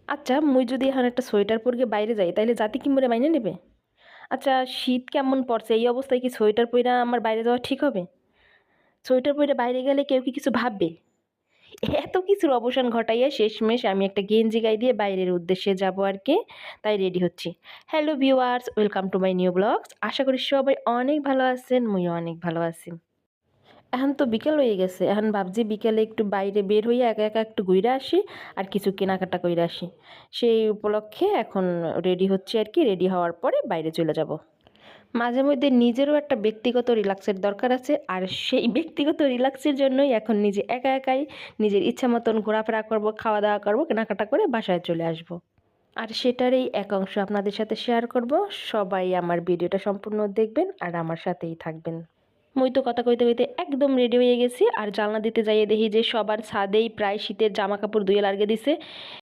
আচ্ছা মুই যদি এখন একটা সোয়েটার পরে বাইরে যাই তাইলে জাতি কি মোরে মাইনে নেবে? আচ্ছা শীত কেমন পড়ছে, এই অবস্থায় কি সোয়েটার পইরা আমার বাইরে যাওয়া ঠিক হবে? সোয়েটার পইরা বাইরে গেলে কেউ কি কিছু ভাববে? এত কিছুর অবসান ঘটাইয়া শেষমেশ আমি একটা গেঞ্জি গায়ে দিয়ে বাইরের উদ্দেশ্যে যাবো আর কি, তাই রেডি হচ্ছি। Hello viewers, welcome to my new blogs. আশা করি সবাই অনেক ভালো আছেন, মুইও অনেক ভালো আছি। এখন তো বিকেল হয়ে গেছে, এখন ভাবছি বিকেলে একটু বাইরে বের হইয়া একা একা একটু ঘুরে আসি আর কিছু কেনাকাটা কইরা আসি। সেই উপলক্ষে এখন রেডি হচ্ছি আর কি, রেডি হওয়ার পরে বাইরে চলে যাব। মাঝে মধ্যে নিজেরও একটা ব্যক্তিগত রিল্যাক্সের দরকার আছে, আর সেই ব্যক্তিগত রিল্যাক্সের জন্যই এখন নিজে একা একাই নিজের ইচ্ছা মতন ঘোরাফেরা করব, খাওয়া দাওয়া করব, কেনাকাটা করে বাসায় চলে আসব। আর সেটারই এক অংশ আপনাদের সাথে শেয়ার করব। সবাই আমার ভিডিওটা সম্পূর্ণ দেখবেন আর আমার সাথেই থাকবেন। মুই তো কথা কইতে কইতে একদম রেডি হয়ে গেছি, আর জানলা দিতে যাইয়ে দেখি যে সবার ছাদেই প্রায় শীতের জামা কাপড় ধুয়ে লাগিয়ে দিছে।